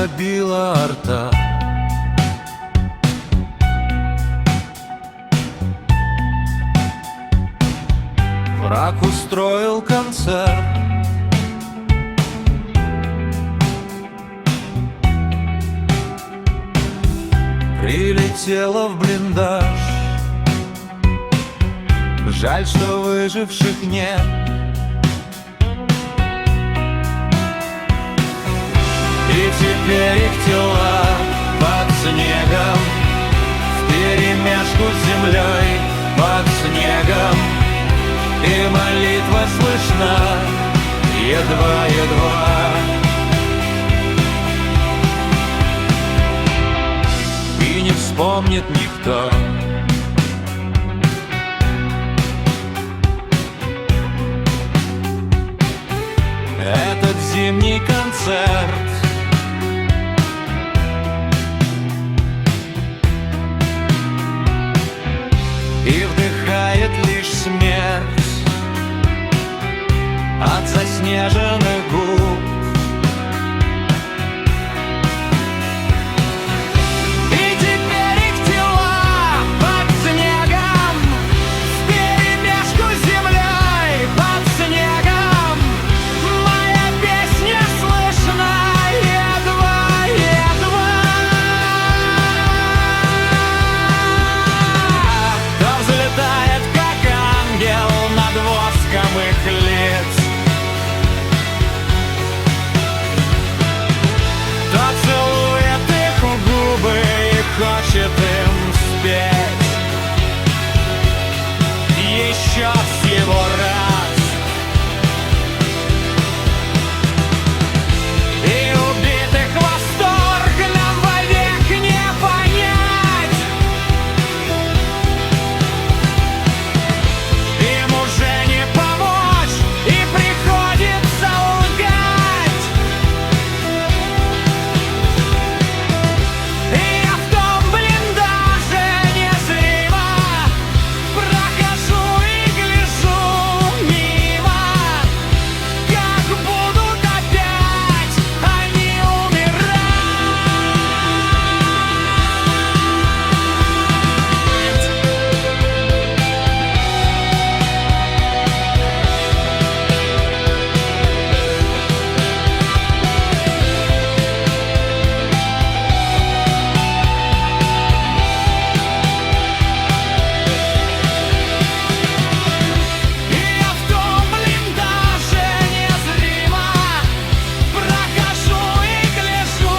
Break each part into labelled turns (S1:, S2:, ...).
S1: забила арта. Враг устроил концерт. Прилетела в блиндаж. Жаль, что выживших нет. И теперь их тела под снегом, вперемешку с землей под снегом. И молитва слышна едва-едва. И не вспомнит никто. Этот зимний концерт. И вдыхает лишь смерть от заснеженных губ. И теперь их тела под снегом, вперемешку с землей под снегом. Моя песня слышна едва-едва. Кто взлетает, как ангел, над воском их лиц. Кто целует их в губы и хочет им спеть еще всего раз. И убитых восторг нам вовек не понять. Им уже не помочь, и приходится лгать. И я в том блиндаже незримо прохожу и гляжу мимо, как будут опять они умирать. И я в том блиндаже незримо прохожу и гляжу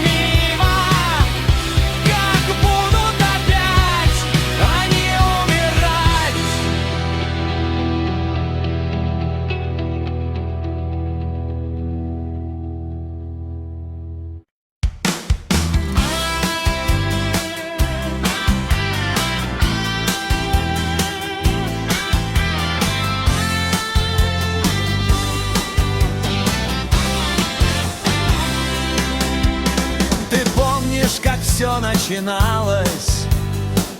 S1: мимо, как будут опять они умирать. Ты помнишь, как все начиналось?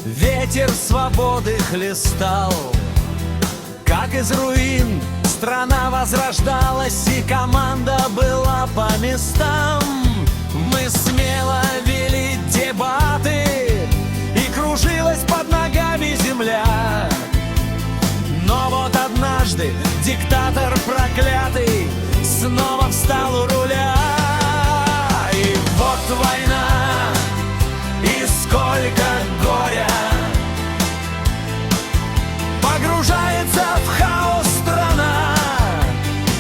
S1: Ветер свободы хлестал, как из руин страна возрождалась, и команда была по местам. Мы смело вели дебаты, и кружилась под ногами земля. Но вот однажды диктатор проклятый снова встал у руля. И вот война, и сколько горя. Погружается в хаос страна,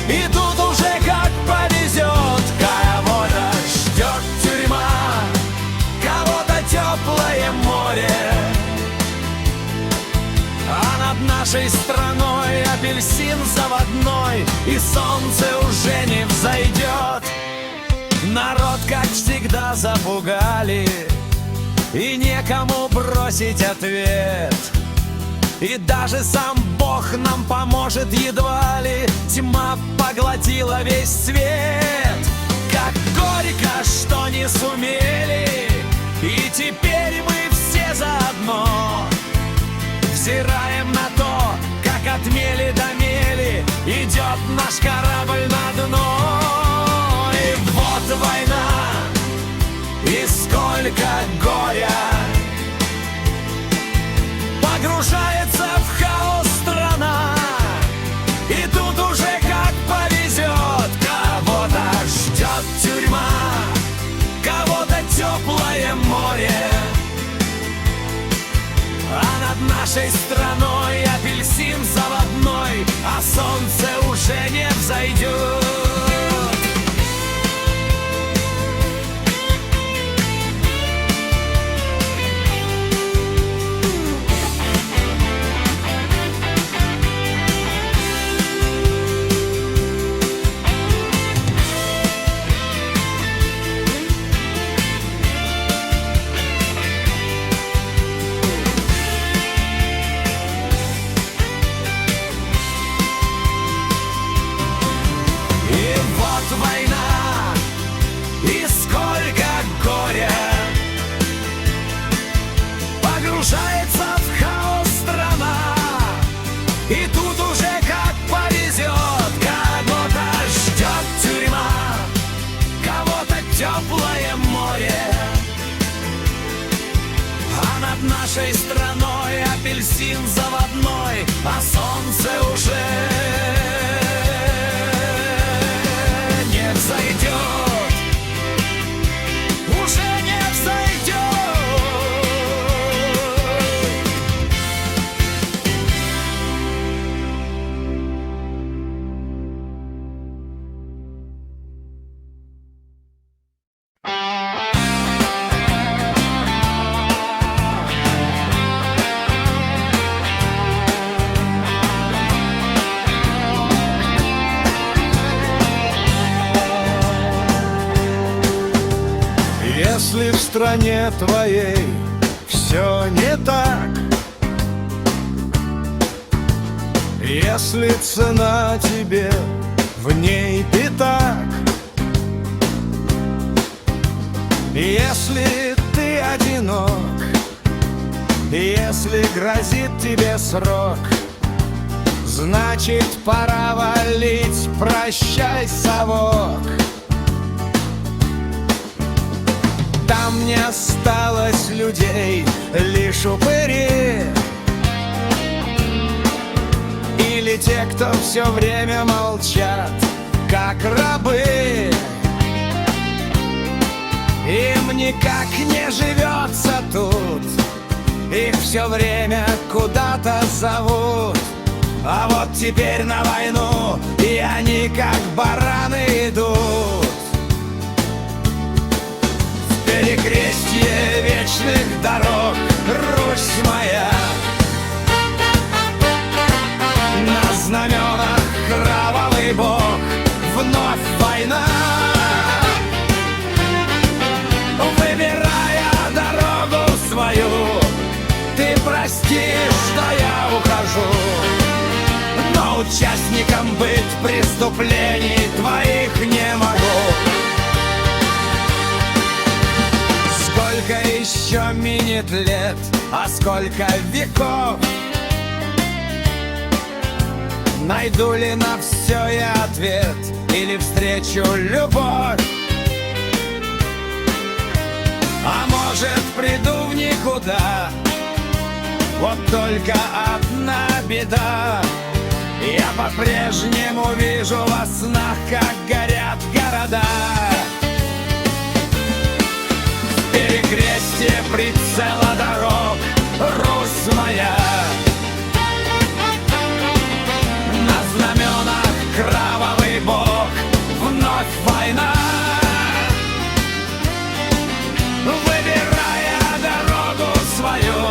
S1: и тут уже как повезет. Кого-то ждет тюрьма, кого-то теплое море. А над нашей страной апельсин заводной, и солнце уже не взойдет. Народ, как всегда, запугали, и некому бросить ответ. И даже сам Бог нам поможет едва ли. Тьма поглотила весь свет. Как горько, что не сумели, и теперь мы все заодно взираем на то, как от мели до мели идет наш корабль на дно. И вот война, и сколько горя. Погружается в хаос страна, и тут уже как повезет. Кого-то ждет тюрьма, кого-то теплое море, а над нашей страной апельсин заводной, а солнце уже не взойдет. Война, и сколько горя. Погружается в хаос страна, и тут уже как повезет. Кого-то ждет тюрьма, кого-то теплое море, а над нашей страной апельсин заводной, а солнце уже взойдет, уже не взойдет.
S2: Если в стране твоей все не так, если цена тебе в ней пятак, если ты одинок, если грозит тебе срок, значит пора валить, прощай, совок. Там не осталось людей, лишь упыри, или те, кто все время молчат, как рабы. Им никак не живется тут, их все время куда-то зовут. А вот теперь на войну, и они как бараны идут. Перекрестье вечных дорог, Русь моя, на знаменах кровавый бог, вновь война. Выбирая дорогу свою, ты прости, что я ухожу, но участником быть преступлений твоих не могу. Сколько еще минет лет, а сколько веков, найду ли на все я ответ или встречу любовь? А может, приду в никуда, вот только одна беда. Я по-прежнему вижу во снах, как горят города. Перекрестье прицела дорог, Русь моя, на знаменах кровавый бог, вновь война. Выбирая дорогу свою,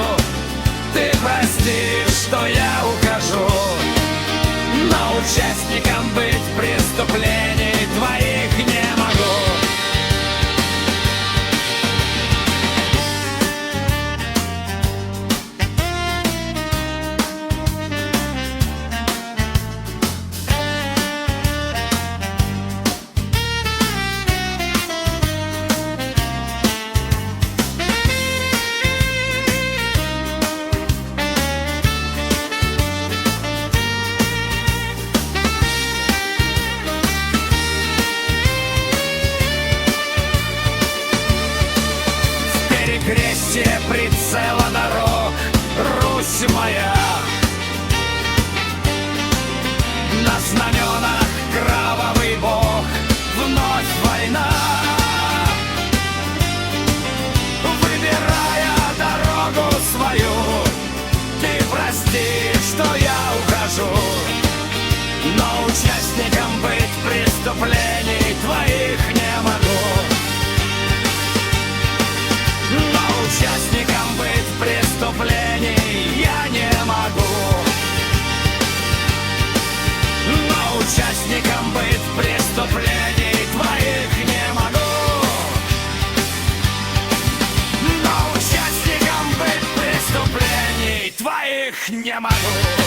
S2: ты прости, что я укажу, но участником быть преступлений твоих не могу. знаменах кровавый бог, вновь война. Выбирая дорогу свою, ты прости, что я ухожу, но участником быть преступлений твоих не могу. Но участником быть преступлений я не могу. Но участником быть преступлений твоих не могу. Но участником быть преступлений твоих не могу.